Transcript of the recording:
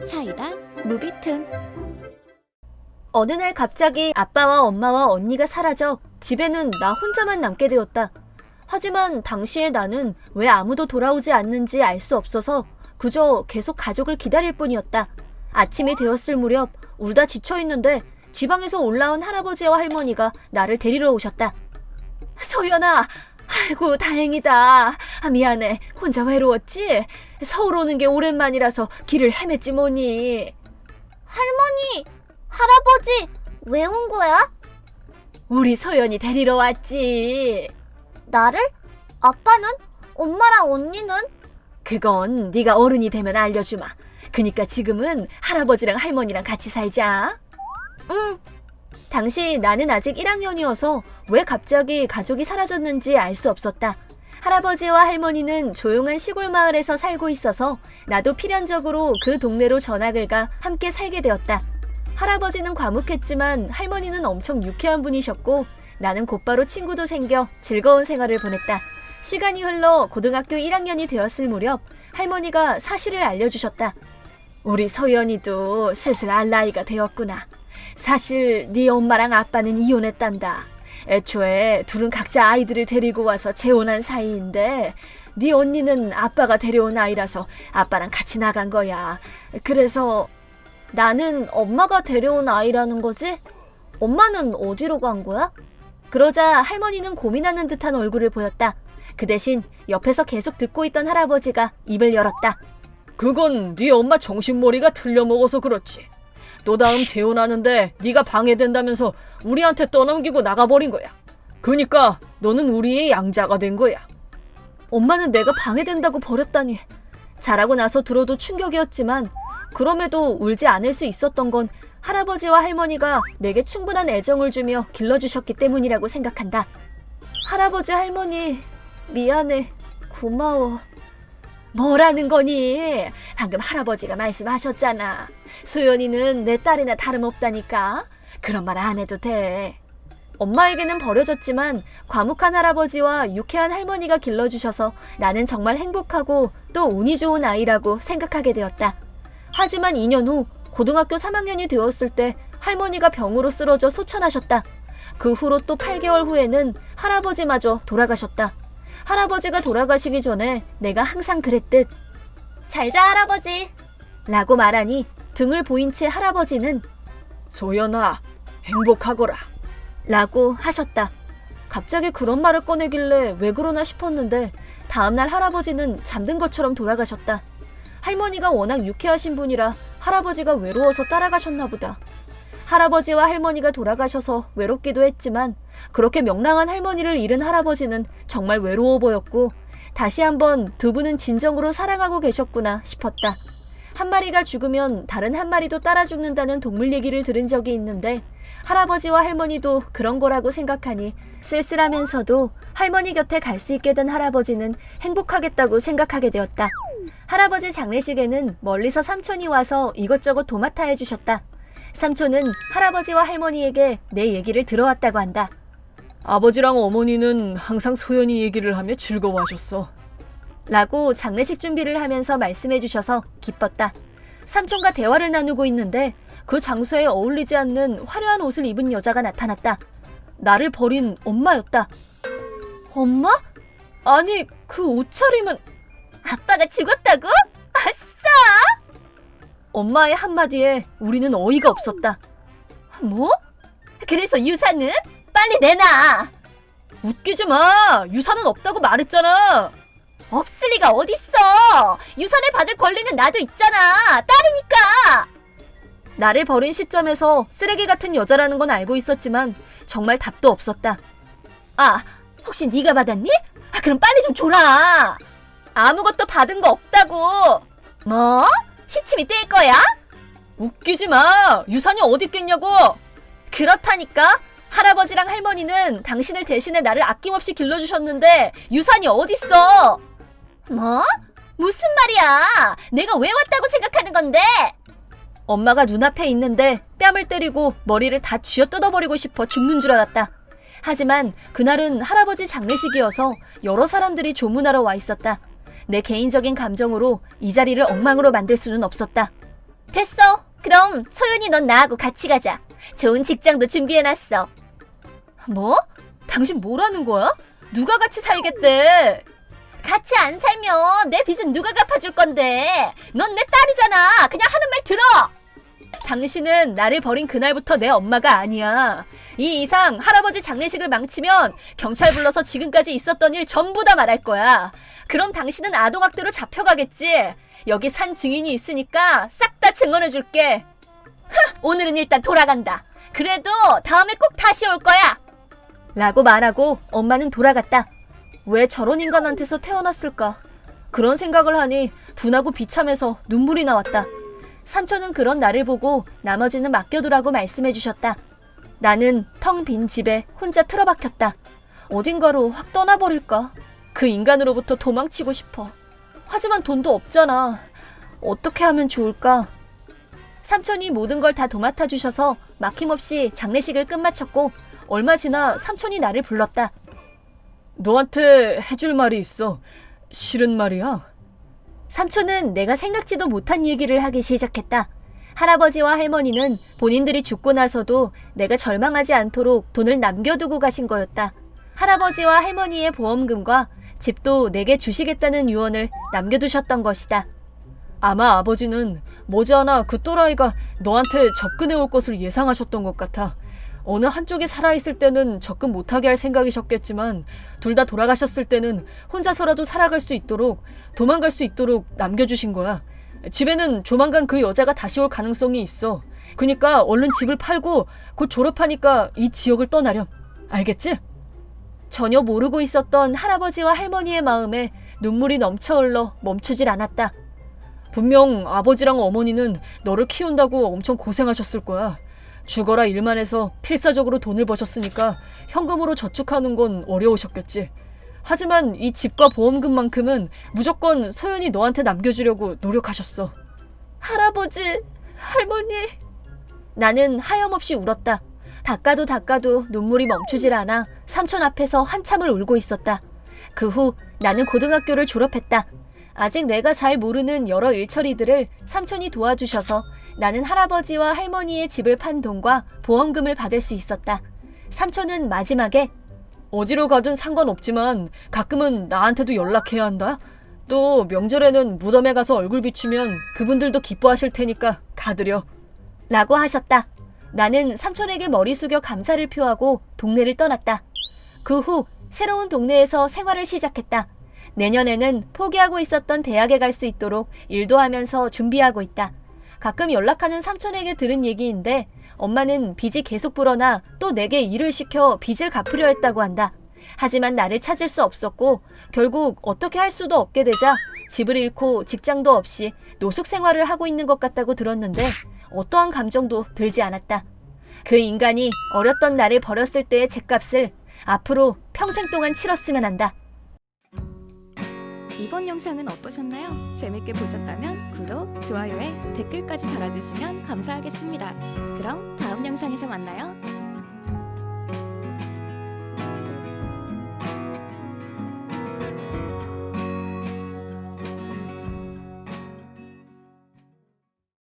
사이다 무비튼. 어느 날 갑자기 아빠와 엄마와 언니가 사라져 집에는 나 혼자만 남게 되었다. 하지만 당시의 나는 왜 아무도 돌아오지 않는지 알 수 없어서 그저 계속 가족을 기다릴 뿐이었다. 아침이 되었을 무렵 울다 지쳐있는데 지방에서 올라온 할아버지와 할머니가 나를 데리러 오셨다. 소연아, 아이고 다행이다. 미안해, 혼자 외로웠지? 서울 오는 게 오랜만이라서 길을 헤맸지 뭐니. 할머니, 할아버지, 왜 온 거야? 우리 소연이 데리러 왔지. 나를? 아빠는? 엄마랑 언니는? 그건 네가 어른이 되면 알려주마. 그니까 지금은 할아버지랑 할머니랑 같이 살자. 응. 당시 나는 아직 1학년이어서 왜 갑자기 가족이 사라졌는지 알 수 없었다. 할아버지와 할머니는 조용한 시골 마을에서 살고 있어서 나도 필연적으로 그 동네로 전학을 가 함께 살게 되었다. 할아버지는 과묵했지만 할머니는 엄청 유쾌한 분이셨고 나는 곧바로 친구도 생겨 즐거운 생활을 보냈다. 시간이 흘러 고등학교 1학년이 되었을 무렵 할머니가 사실을 알려주셨다. 우리 소연이도 슬슬 알 나이가 되었구나. 사실 네 엄마랑 아빠는 이혼했단다. 애초에 둘은 각자 아이들을 데리고 와서 재혼한 사이인데 네 언니는 아빠가 데려온 아이라서 아빠랑 같이 나간 거야. 그래서 나는 엄마가 데려온 아이라는 거지? 엄마는 어디로 간 거야? 그러자 할머니는 고민하는 듯한 얼굴을 보였다. 그 대신 옆에서 계속 듣고 있던 할아버지가 입을 열었다. 그건 네 엄마 정신머리가 틀려먹어서 그렇지. 너 다음 재혼하는데 네가 방해된다면서 우리한테 떠넘기고 나가버린 거야. 그니까 너는 우리의 양자가 된 거야. 엄마는 내가 방해된다고 버렸다니. 자라고 나서 들어도 충격이었지만 그럼에도 울지 않을 수 있었던 건 할아버지와 할머니가 내게 충분한 애정을 주며 길러주셨기 때문이라고 생각한다. 할아버지 할머니 미안해. 고마워. 뭐라는 거니? 방금 할아버지가 말씀하셨잖아. 소연이는 내 딸이나 다름없다니까. 그런 말 안 해도 돼. 엄마에게는 버려졌지만 과묵한 할아버지와 유쾌한 할머니가 길러주셔서 나는 정말 행복하고 또 운이 좋은 아이라고 생각하게 되었다. 하지만 2년 후 고등학교 3학년이 되었을 때 할머니가 병으로 쓰러져 소천하셨다. 그 후로 또 8개월 후에는 할아버지마저 돌아가셨다. 할아버지가 돌아가시기 전에 내가 항상 그랬듯 잘자 할아버지 라고 말하니 등을 보인 채 할아버지는 소연아 행복하거라 라고 하셨다. 갑자기 그런 말을 꺼내길래 왜 그러나 싶었는데 다음날 할아버지는 잠든 것처럼 돌아가셨다. 할머니가 워낙 유쾌하신 분이라 할아버지가 외로워서 따라가셨나 보다. 할아버지와 할머니가 돌아가셔서 외롭기도 했지만 그렇게 명랑한 할머니를 잃은 할아버지는 정말 외로워 보였고 다시 한번 두 분은 진정으로 사랑하고 계셨구나 싶었다. 한 마리가 죽으면 다른 한 마리도 따라 죽는다는 동물 얘기를 들은 적이 있는데 할아버지와 할머니도 그런 거라고 생각하니 쓸쓸하면서도 할머니 곁에 갈 수 있게 된 할아버지는 행복하겠다고 생각하게 되었다. 할아버지 장례식에는 멀리서 삼촌이 와서 이것저것 도맡아 해주셨다. 삼촌은 할아버지와 할머니에게 내 얘기를 들어왔다고 한다. 아버지랑 어머니는 항상 소연이 얘기를 하며 즐거워하셨어. 라고 장례식 준비를 하면서 말씀해 주셔서 기뻤다. 삼촌과 대화를 나누고 있는데 그 장소에 어울리지 않는 화려한 옷을 입은 여자가 나타났다. 나를 버린 엄마였다. 엄마? 아니 그 옷차림은 아빠가 죽었다고? 아싸! 엄마의 한마디에 우리는 어이가 없었다. 뭐? 그래서 유산은? 빨리 내놔! 웃기지 마! 유산은 없다고 말했잖아! 없을 리가 어딨어! 유산을 받을 권리는 나도 있잖아! 딸이니까! 나를 버린 시점에서 쓰레기 같은 여자라는 건 알고 있었지만 정말 답도 없었다. 아, 혹시 네가 받았니? 그럼 빨리 좀 줘라! 아무것도 받은 거 없다고! 뭐? 시침이 떼일 거야? 웃기지 마! 유산이 어디 있겠냐고! 그렇다니까? 할아버지랑 할머니는 당신을 대신해 나를 아낌없이 길러주셨는데 유산이 어딨어? 뭐? 무슨 말이야? 내가 왜 왔다고 생각하는 건데? 엄마가 눈앞에 있는데 뺨을 때리고 머리를 다 쥐어뜯어버리고 싶어 죽는 줄 알았다. 하지만 그날은 할아버지 장례식이어서 여러 사람들이 조문하러 와 있었다. 내 개인적인 감정으로 이 자리를 엉망으로 만들 수는 없었다. 됐어. 그럼 소연이 넌 나하고 같이 가자. 좋은 직장도 준비해놨어. 뭐? 당신 뭐라는 거야? 누가 같이 살겠대? 같이 안 살면 내 빚은 누가 갚아줄 건데. 넌 내 딸이잖아. 그냥 하는 말 들어. 당신은 나를 버린 그날부터 내 엄마가 아니야. 이 이상 할아버지 장례식을 망치면 경찰 불러서 지금까지 있었던 일 전부 다 말할 거야. 그럼 당신은 아동학대로 잡혀가겠지. 여기 산 증인이 있으니까 싹 다 증언해줄게. 오늘은 일단 돌아간다. 그래도 다음에 꼭 다시 올 거야. 라고 말하고 엄마는 돌아갔다. 왜 저런 인간한테서 태어났을까? 그런 생각을 하니 분하고 비참해서 눈물이 나왔다. 삼촌은 그런 나를 보고 나머지는 맡겨두라고 말씀해 주셨다. 나는 텅 빈 집에 혼자 틀어박혔다. 어딘가로 확 떠나버릴까? 그 인간으로부터 도망치고 싶어. 하지만 돈도 없잖아. 어떻게 하면 좋을까? 삼촌이 모든 걸 다 도맡아 주셔서 막힘없이 장례식을 끝마쳤고 얼마 지나 삼촌이 나를 불렀다. 너한테 해줄 말이 있어. 실은 말이야. 삼촌은 내가 생각지도 못한 얘기를 하기 시작했다. 할아버지와 할머니는 본인들이 죽고 나서도 내가 절망하지 않도록 돈을 남겨두고 가신 거였다. 할아버지와 할머니의 보험금과 집도 내게 주시겠다는 유언을 남겨두셨던 것이다. 아마 아버지는 머지않아 그 또라이가 너한테 접근해 올 것을 예상하셨던 것 같아. 어느 한쪽이 살아있을 때는 접근 못하게 할 생각이셨겠지만 둘 다 돌아가셨을 때는 혼자서라도 살아갈 수 있도록, 도망갈 수 있도록 남겨주신 거야. 집에는 조만간 그 여자가 다시 올 가능성이 있어. 그니까 얼른 집을 팔고 곧 졸업하니까 이 지역을 떠나렴. 알겠지? 전혀 모르고 있었던 할아버지와 할머니의 마음에 눈물이 넘쳐 흘러 멈추질 않았다. 분명 아버지랑 어머니는 너를 키운다고 엄청 고생하셨을 거야. 죽어라 일만 해서 필사적으로 돈을 버셨으니까 현금으로 저축하는 건 어려우셨겠지. 하지만 이 집과 보험금만큼은 무조건 소연이 너한테 남겨주려고 노력하셨어. 할아버지, 할머니. 나는 하염없이 울었다. 닦아도 눈물이 멈추질 않아 삼촌 앞에서 한참을 울고 있었다. 그 후 나는 고등학교를 졸업했다. 아직 내가 잘 모르는 여러 일처리들을 삼촌이 도와주셔서 나는 할아버지와 할머니의 집을 판 돈과 보험금을 받을 수 있었다. 삼촌은 마지막에 어디로 가든 상관없지만 가끔은 나한테도 연락해야 한다. 또 명절에는 무덤에 가서 얼굴 비추면 그분들도 기뻐하실 테니까 가드려. 라고 하셨다. 나는 삼촌에게 머리 숙여 감사를 표하고 동네를 떠났다. 그 후 새로운 동네에서 생활을 시작했다. 내년에는 포기하고 있었던 대학에 갈 수 있도록 일도 하면서 준비하고 있다. 가끔 연락하는 삼촌에게 들은 얘기인데 엄마는 빚이 계속 불어나 또 내게 일을 시켜 빚을 갚으려 했다고 한다. 하지만 나를 찾을 수 없었고 결국 어떻게 할 수도 없게 되자 집을 잃고 직장도 없이 노숙 생활을 하고 있는 것 같다고 들었는데 어떠한 감정도 들지 않았다. 그 인간이 어렸던 나를 버렸을 때의 죗값을 앞으로 평생 동안 치렀으면 한다. 이번 영상은 어떠셨나요? 재밌게 보셨다면 구독, 좋아요에 댓글까지 달아주시면 감사하겠습니다. 그럼 다음 영상에서 만나요.